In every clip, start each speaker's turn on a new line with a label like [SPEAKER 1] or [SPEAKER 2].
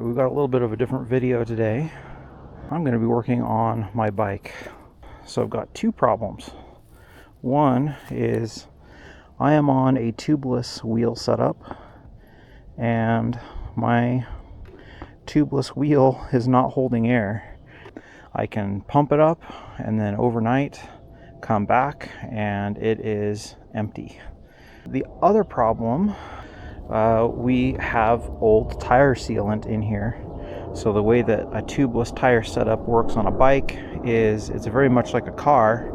[SPEAKER 1] we've got a little bit of a different video today. I'm going to be working on my bike. So I've got two problems. One is I am on a tubeless wheel setup, and my tubeless wheel is not holding air. I can pump it up and then overnight come back and it is empty. The other problem, we have old tire sealant in here. So the way that a tubeless tire setup works on a bike is it's very much like a car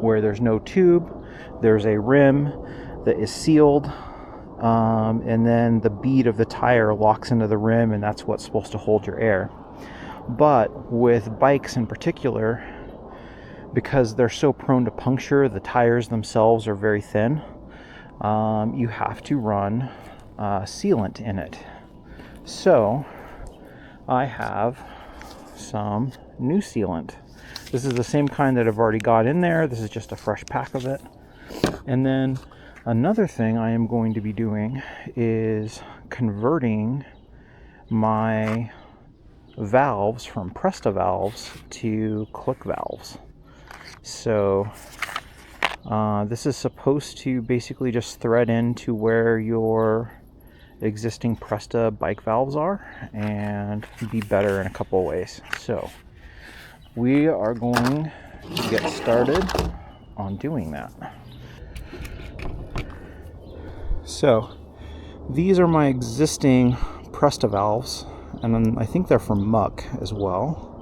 [SPEAKER 1] where there's no tube, there's a rim that is sealed, and then the bead of the tire locks into the rim, and that's what's supposed to hold your air. But with bikes in particular, because they're so prone to puncture, the tires themselves are very thin, you have to run sealant in it. So I have some new sealant. This is the same kind that I've already got in there. This is just a fresh pack of it. And then another thing I am going to be doing is converting my valves from Presta valves to Clik valves. So this is supposed to basically just thread into where your existing Presta bike valves are and be better in a couple of ways. So we are going to get started on doing that. So these are my existing Presta valves, and then I think they're from Muck as well.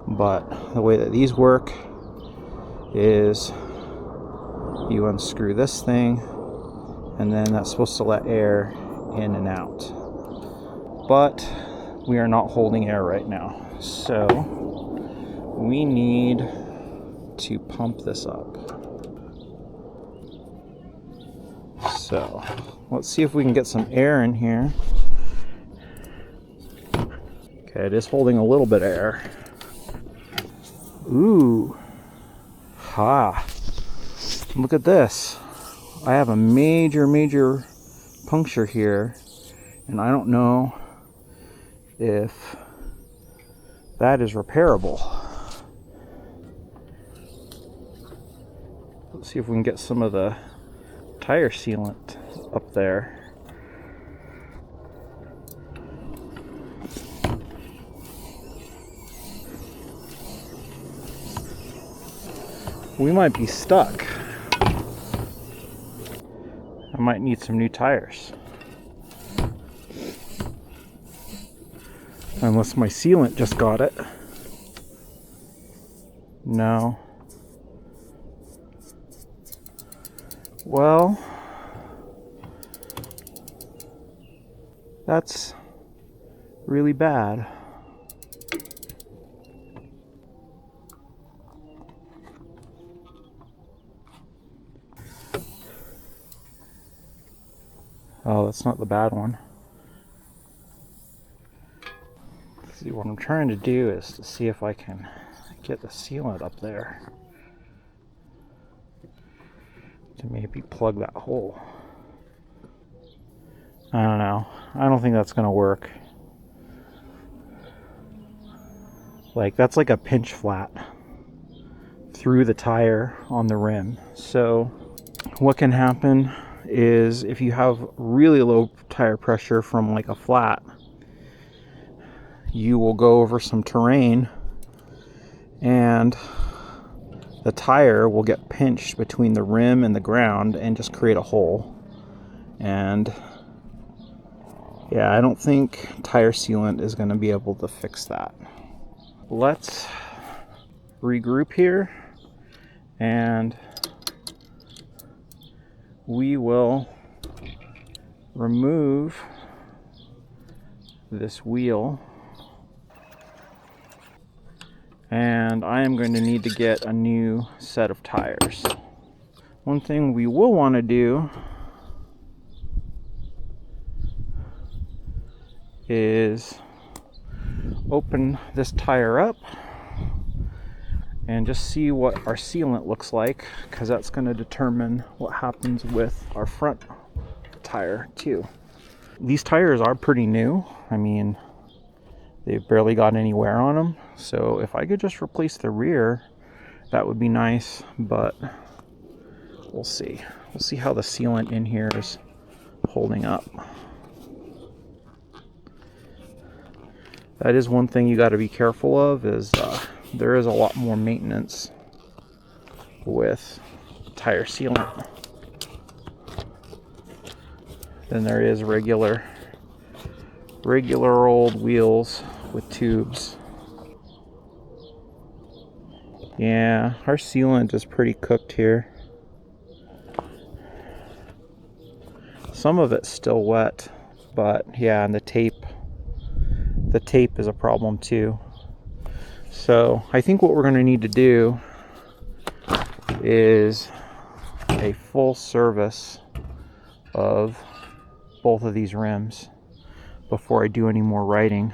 [SPEAKER 1] But the way that these work is you unscrew this thing, and then that's supposed to let air in and out. But we are not holding air right now, so we need to pump this up. So let's see if we can get some air in here. Okay, it is holding a little bit of air. Ooh. Ha. Look at this. I have a major puncture here, and I don't know if that is repairable. Let's see if we can get some of the tire sealant up there. We might be stuck. I might need some new tires. Unless my sealant just got it. No. Well, that's really bad. Oh, that's not the bad one. See, what I'm trying to do is to see if I can get the sealant up there to maybe plug that hole. I don't know. I don't think that's gonna work. Like, that's like a pinch flat through the tire on the rim. So what can happen is if you have really low tire pressure from like a flat, you will go over some terrain and the tire will get pinched between the rim and the ground and just create a hole. And yeah, I don't think tire sealant is going to be able to fix that. Let's regroup here, and we will remove this wheel, and I am going to need to get a new set of tires. One thing we will want to do is open this tire up and just see what our sealant looks like, because that's going to determine what happens with our front tire too. These tires are pretty new. I mean, they've barely got any wear on them. So if I could just replace the rear, that would be nice, but we'll see. We'll see how the sealant in here is holding up. That is one thing you got to be careful of, is there is a lot more maintenance with tire sealant than there is regular old wheels with tubes. Yeah, our sealant is pretty cooked here. Some of it's still wet, but yeah, and the tape is a problem too. So I think what we're going to need to do is a full service of both of these rims before I do any more writing,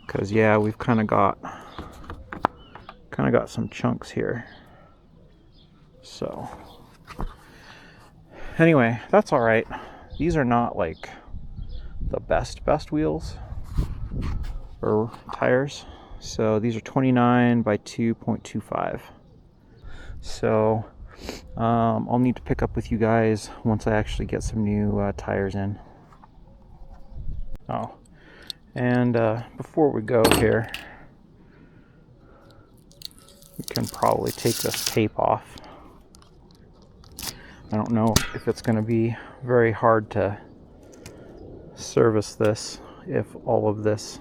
[SPEAKER 1] because yeah, we've kind of got some chunks here. So anyway, that's all right. These are not like the best wheels or tires. So these are 29 by 2.25. So I'll need to pick up with you guys once I actually get some new tires in. Oh, and before we go here, we can probably take this tape off. I don't know if it's going to be very hard to service this if all of this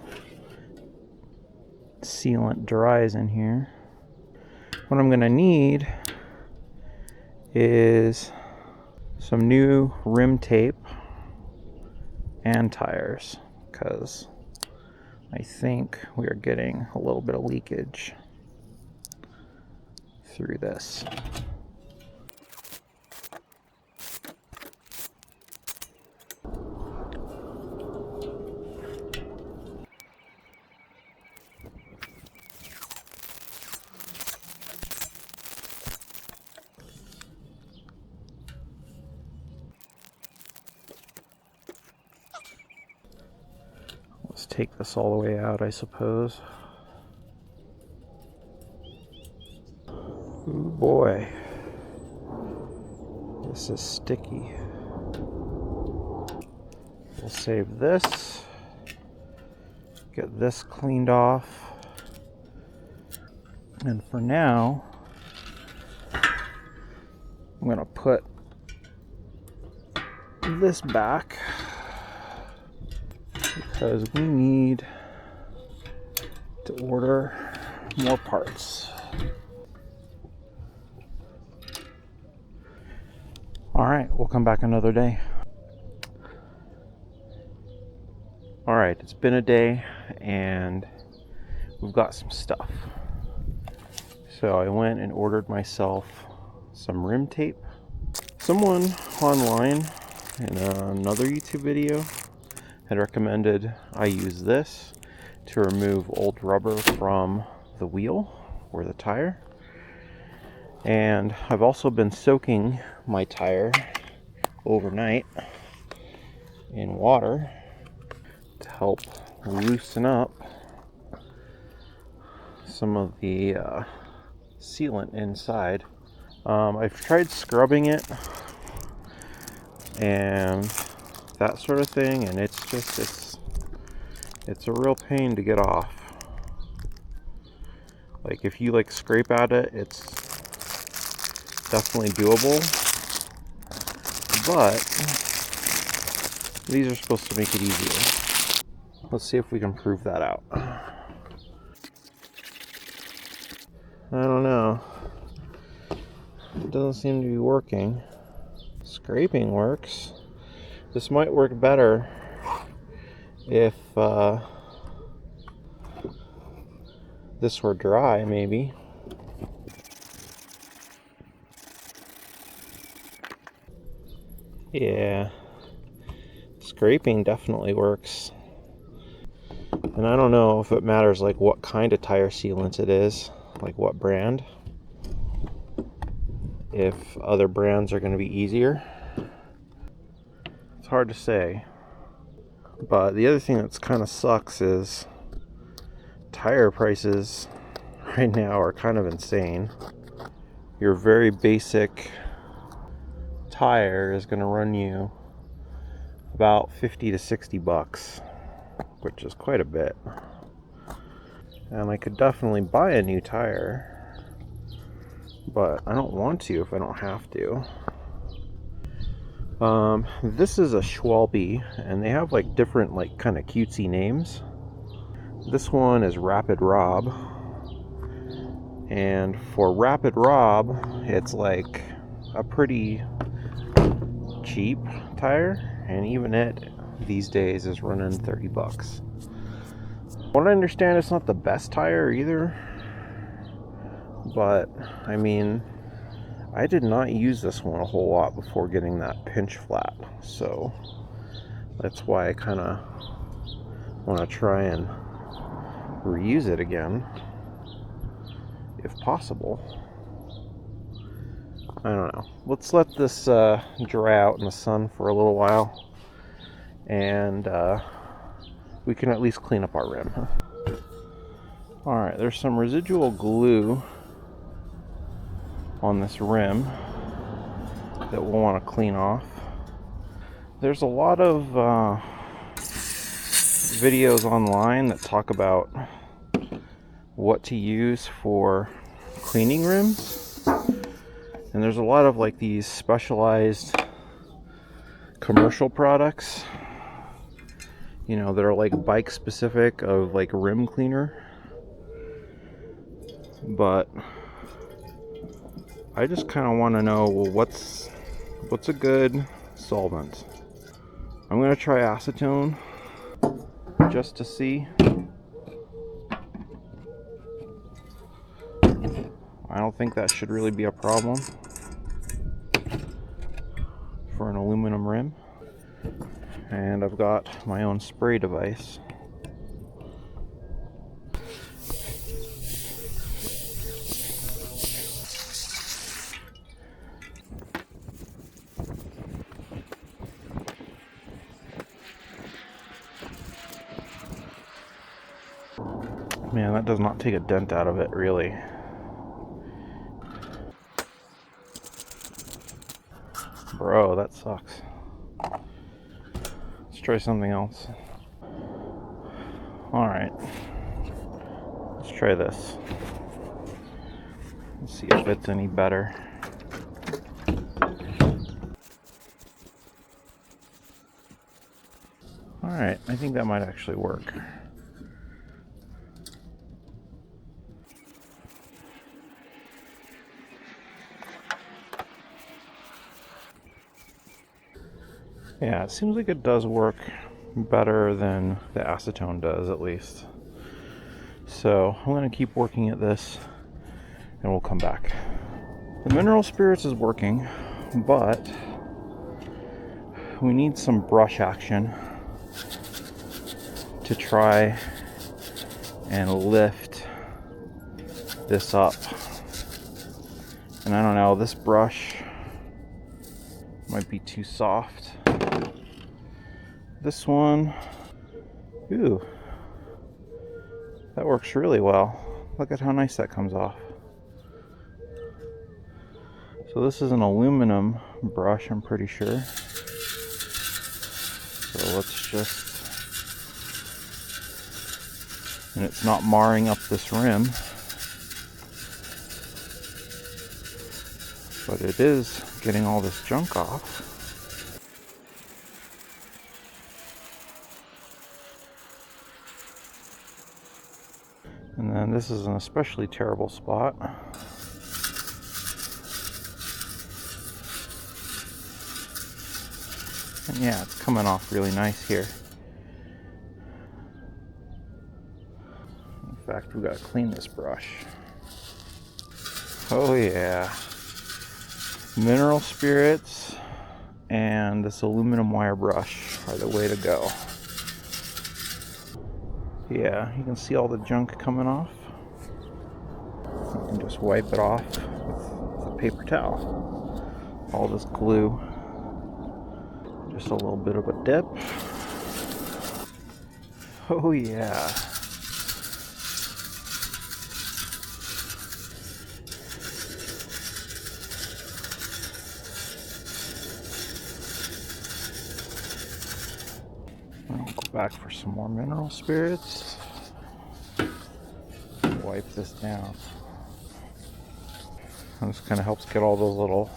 [SPEAKER 1] sealant dries in here. What I'm going to need is some new rim tape and tires, because I think we are getting a little bit of leakage through this. Let's take this all the way out, I suppose. Ooh boy, this is sticky. We'll save this, get this cleaned off, and for now, I'm gonna put this back because we need to order more parts. All right, we'll come back another day. All right, it's been a day and we've got some stuff. So I went and ordered myself some rim tape. Someone online in another YouTube video had recommended I use this to remove old rubber from the wheel or the tire. And I've also been soaking my tire overnight in water to help loosen up some of the sealant inside. I've tried scrubbing it and that sort of thing, and it's a real pain to get off. Like if you like scrape at it, it's definitely doable, but these are supposed to make it easier. Let's see if we can prove that out. I don't know. It doesn't seem to be working. Scraping works. This might work better if this were dry, maybe. Yeah, scraping definitely works. And I don't know if it matters like what kind of tire sealant it is, like what brand. If other brands are going to be easier. It's hard to say. But the other thing that's kind of sucks is tire prices right now are kind of insane. Your very basic tire is going to run you about 50 to 60 bucks, which is quite a bit. And I could definitely buy a new tire, but I don't want to if I don't have to. This is a Schwalbe, and they have like different like kind of cutesy names. This one is Rapid Rob, and for Rapid Rob, it's like a pretty cheap tire, and even it these days is running 30 bucks. What I understand, it's not the best tire either, but I mean, I did not use this one a whole lot before getting that pinch flat, so that's why I kind of want to try and reuse it again if possible. I don't know. Let's let this dry out in the sun for a little while, and we can at least clean up our rim. Alright, there's some residual glue on this rim that we'll want to clean off. There's a lot of videos online that talk about what to use for cleaning rims, and there's a lot of like these specialized commercial products, you know, that are like bike specific, of like rim cleaner. But I just kind of want to know, well, what's a good solvent? I'm going to try acetone just to see. I don't think that should really be a problem for an aluminum rim. And I've got my own spray device. Man, that does not take a dent out of it, really. Bro, that sucks. Let's try something else. Alright. Let's try this. Let's see if it's any better. Alright, I think that might actually work. Yeah, it seems like it does work better than the acetone does, at least. So I'm going to keep working at this, and we'll come back. The mineral spirits is working, but we need some brush action to try and lift this up. And I don't know, this brush might be too soft. This one, ooh, that works really well. Look at how nice that comes off. So this is an aluminum brush, I'm pretty sure. So let's just, and it's not marring up this rim, but it is getting all this junk off. And then this is an especially terrible spot. And yeah, it's coming off really nice here. In fact, we've got to clean this brush. Oh yeah. Mineral spirits and this aluminum wire brush are the way to go. Yeah, you can see all the junk coming off. You can just wipe it off with a paper towel. All this glue. Just a little bit of a dip. Oh yeah. I'll go back for some more mineral spirits. Wipe this down. And this kind of helps get all those little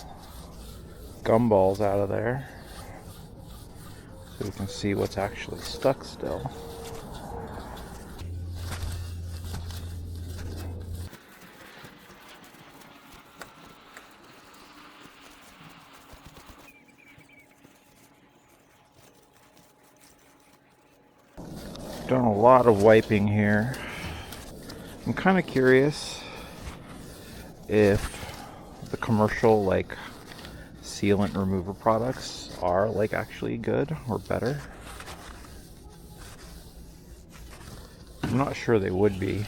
[SPEAKER 1] gumballs out of there, so we can see what's actually stuck still. Done a lot of wiping here. I'm kind of curious if the commercial like sealant remover products are like actually good or better. I'm not sure they would be.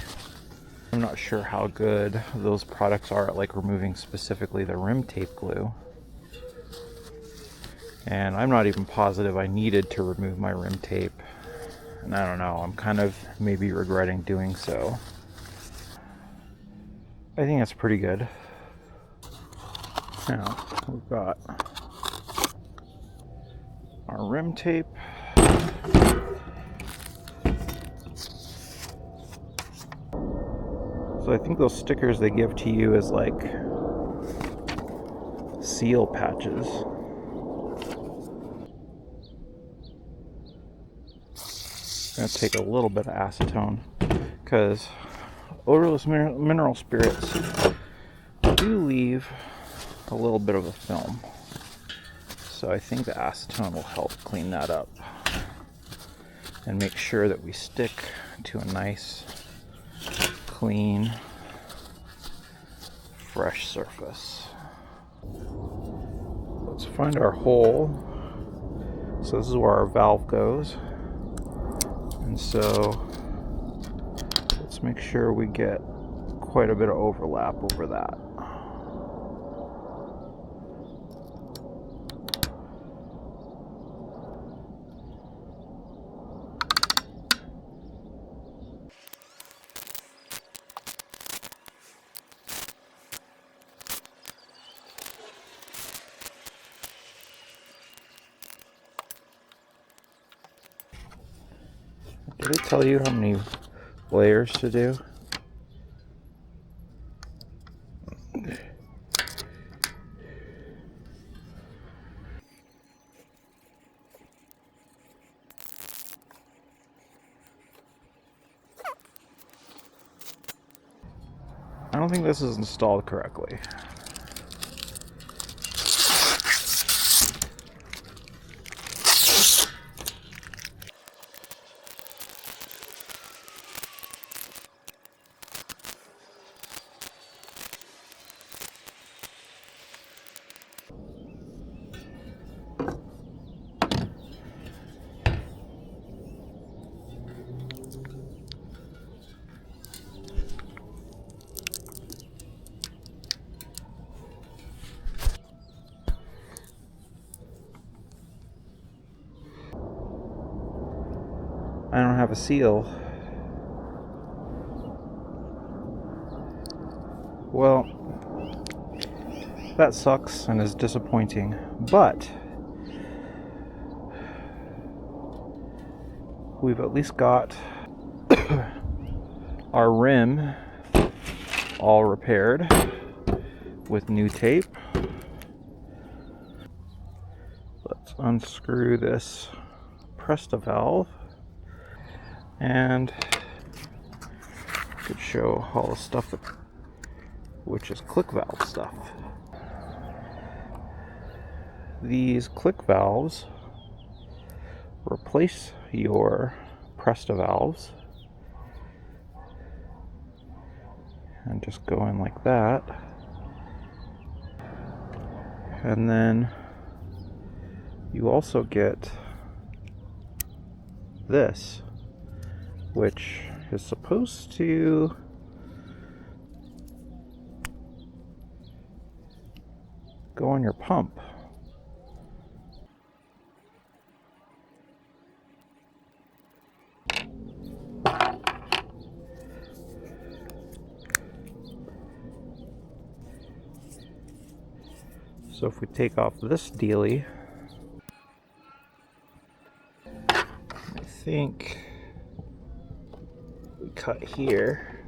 [SPEAKER 1] I'm not sure how good those products are at like removing specifically the rim tape glue. And I'm not even positive I needed to remove my rim tape. And I don't know, I'm kind of maybe regretting doing so. I think that's pretty good. Now, we've got our rim tape. So I think those stickers they give to you as like seal patches. I'm going to take a little bit of acetone because odorless mineral spirits do leave a little bit of a film. So I think the acetone will help clean that up and make sure that we stick to a nice, clean, fresh surface. Let's find our hole. So this is where our valve goes. And so let's make sure we get quite a bit of overlap over that. Did I tell you how many layers to do? I don't think this is installed correctly. I don't have a seal. Well, that sucks and is disappointing, but we've at least got our rim all repaired with new tape. Let's unscrew this Presta valve and could show all the stuff that, which is Clik valve stuff. These Clik valves replace your Presta valves and just go in like that, and then you also get this, which is supposed to go on your pump. So if we take off this dealie, I think we cut here.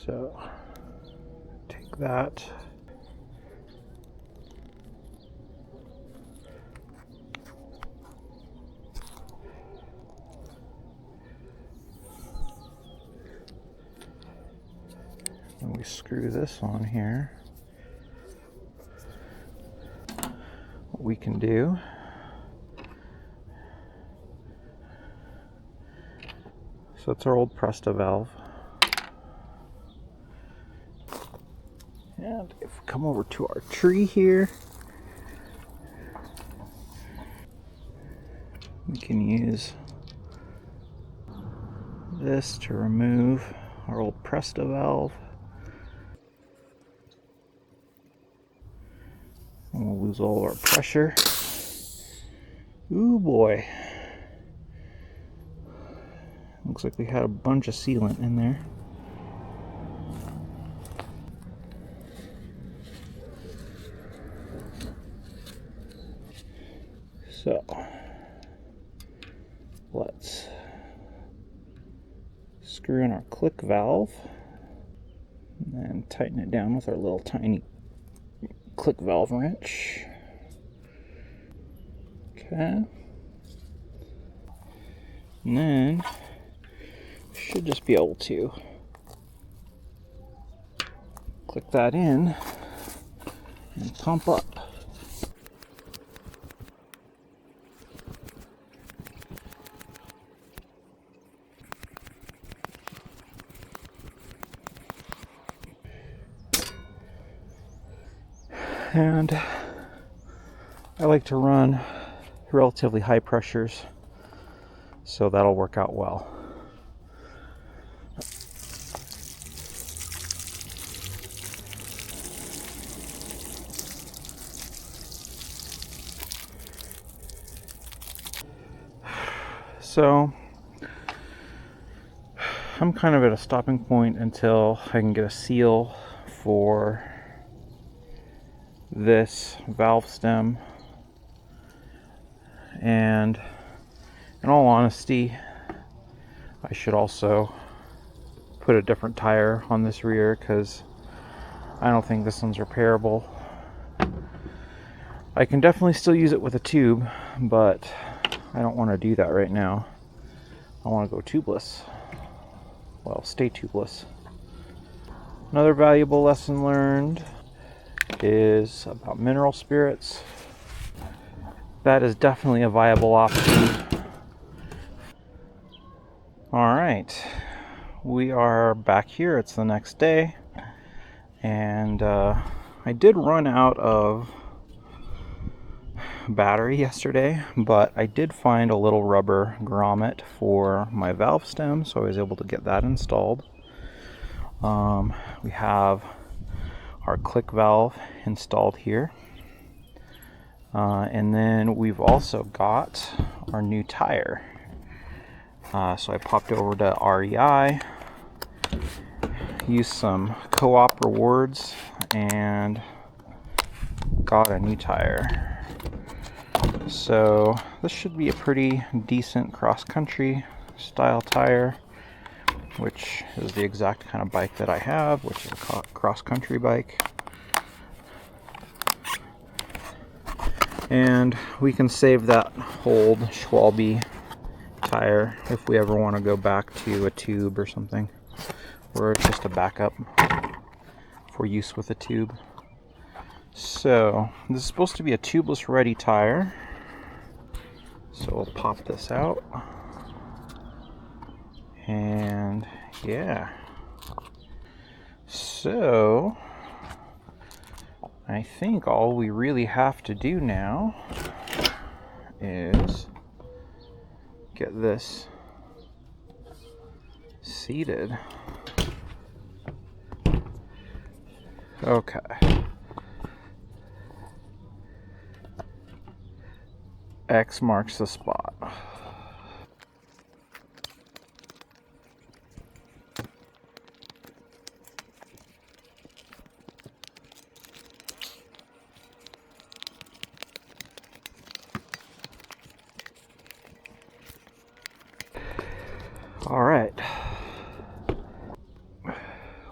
[SPEAKER 1] So take that. And we screw this on here. What we can do so it's our old Presta valve. And if we come over to our tree here, we can use this to remove our old Presta valve. And we'll lose all of our pressure. Ooh boy. Looks like we had a bunch of sealant in there. So let's screw in our Clik valve and tighten it down with our little tiny Clik valve wrench. Okay. And then should just be able to click that in and pump up. And I like to run relatively high pressures, so that'll work out well. So I'm kind of at a stopping point until I can get a seal for this valve stem, and in all honesty, I should also put a different tire on this rear because I don't think this one's repairable. I can definitely still use it with a tube, but I don't want to do that right now. I want to go tubeless. Well, stay tubeless. Another valuable lesson learned is about mineral spirits. That is definitely a viable option. Alright, we are back here. It's the next day, and I did run out of battery yesterday, but I did find a little rubber grommet for my valve stem, so I was able to get that installed. We have our Clik valve installed here, and then we've also got our new tire. So I popped over to REI, used some co-op rewards, and got a new tire. So this should be a pretty decent cross-country style tire, which is the exact kind of bike that I have, which is a cross-country bike. And we can save that old Schwalbe tire if we ever want to go back to a tube or something, or just a backup for use with a tube. So this is supposed to be a tubeless ready tire, so we'll pop this out, and yeah, so I think all we really have to do now is get this seated. Okay. X marks the spot.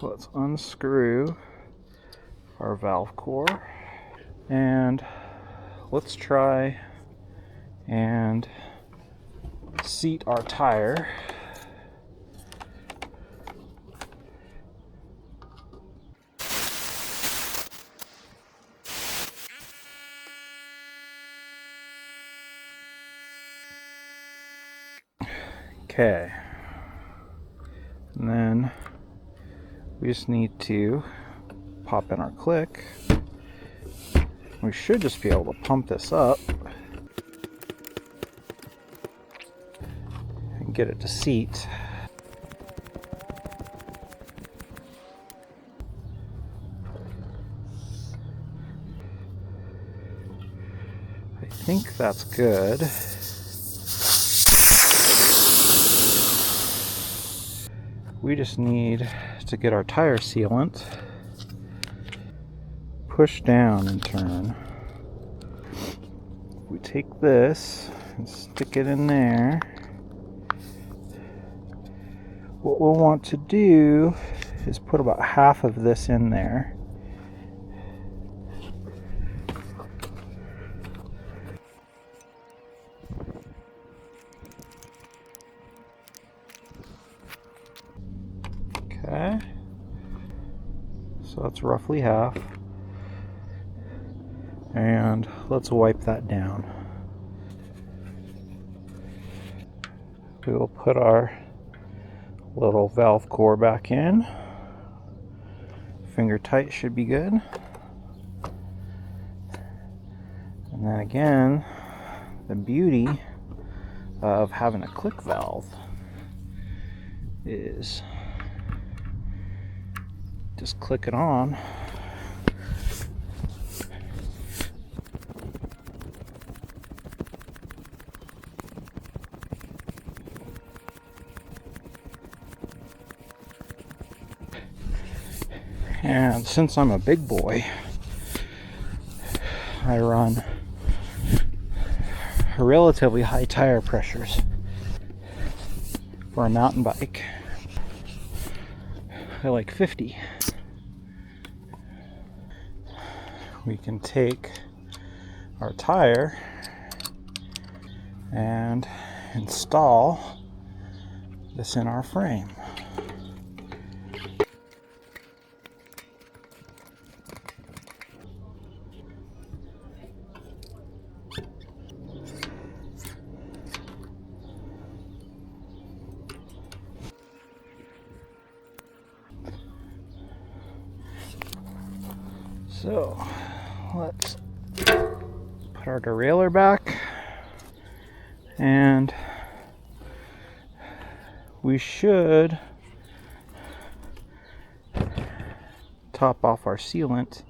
[SPEAKER 1] let's unscrew our valve core and let's try and seat our tire. Okay, and then we just need to pop in our Clik. We should just be able to pump this up and get it to seat. I think that's good. We just need to get our tire sealant, push down and turn. We take this and stick it in there. What we'll want to do is put about half of this in there. Okay, so that's roughly half, and let's wipe that down. We will put our little valve core back in. Finger tight should be good. And then again, the beauty of having a Clik valve is just click it on. And since I'm a big boy, I run relatively high tire pressures for a mountain bike. I like 50. We can take our tire and install this in our frame. So let's put our derailleur back, and we should top off our sealant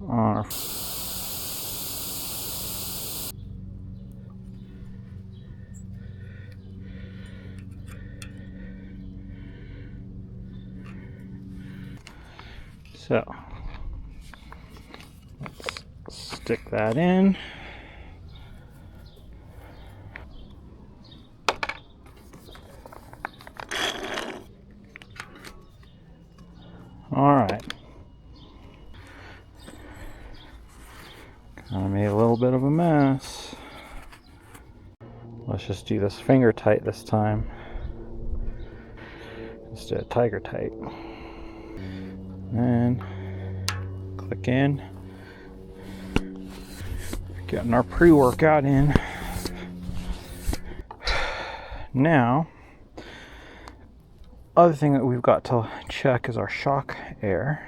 [SPEAKER 1] on our so let's stick that in. All right. Kind of made a little bit of a mess. Let's just do this finger tight this time instead of tiger tight. And click in. Getting our pre-workout in. Now, other thing that we've got to check is our shock air.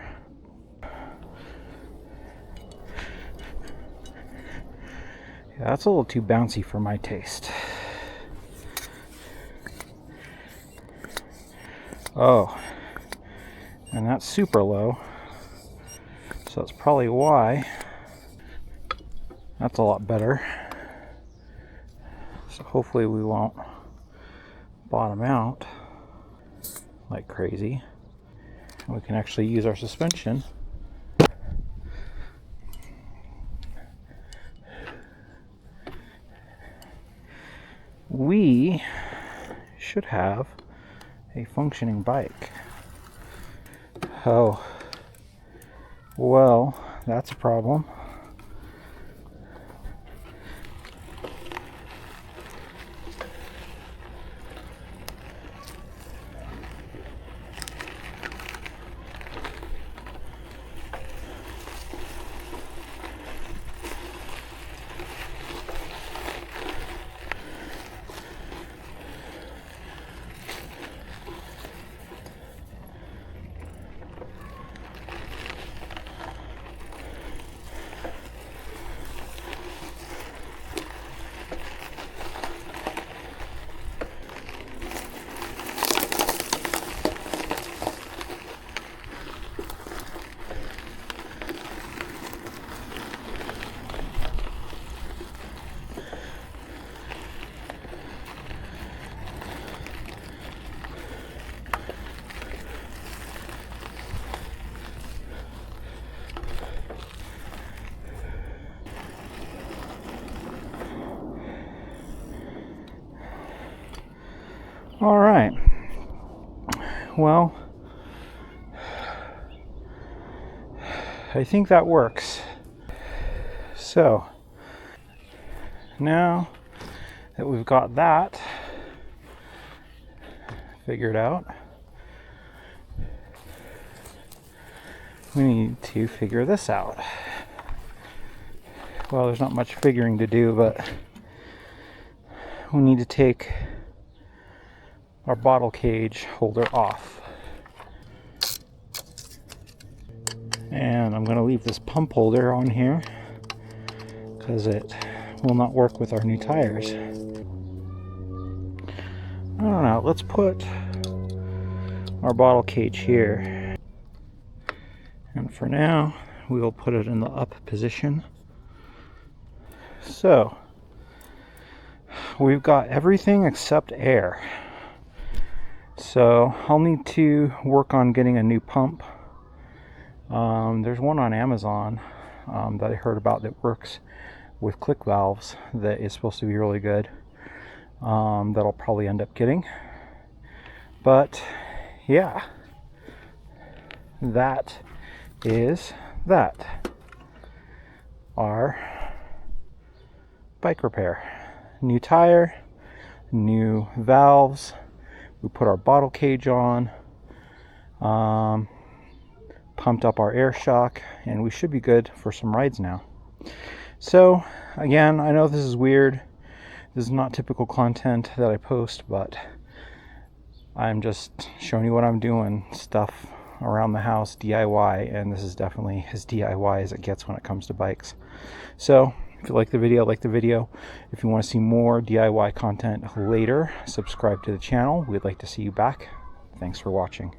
[SPEAKER 1] Yeah, that's a little too bouncy for my taste. Oh, and that's super low, so that's probably why. That's a lot better. So hopefully we won't bottom out like crazy. We can actually use our suspension we should have a functioning bike. Oh, well, that's a problem. All right. Well, I think that works. So now that we've got that figured out, we need to figure this out. Well, there's not much figuring to do, but we need to take our bottle cage holder off. And I'm going to leave this pump holder on here because it will not work with our new tires. I don't know, let's put our bottle cage here. And for now, we will put it in the up position. So, we've got everything except air. So I'll need to work on getting a new pump. There's one on Amazon that I heard about that works with Clik valves that is supposed to be really good, that I'll probably end up getting. But yeah, that is that. Our bike repair. New tire, new valves. We put our bottle cage on, pumped up our air shock, and we should be good for some rides now. So again, I know this is weird. This is not typical content that I post, but I'm just showing you what I'm doing, stuff around the house, DIY, and this is definitely as DIY as it gets when it comes to bikes. So if you like the video, like the video. If you want to see more DIY content later, subscribe to the channel. We'd like to see you back. Thanks for watching.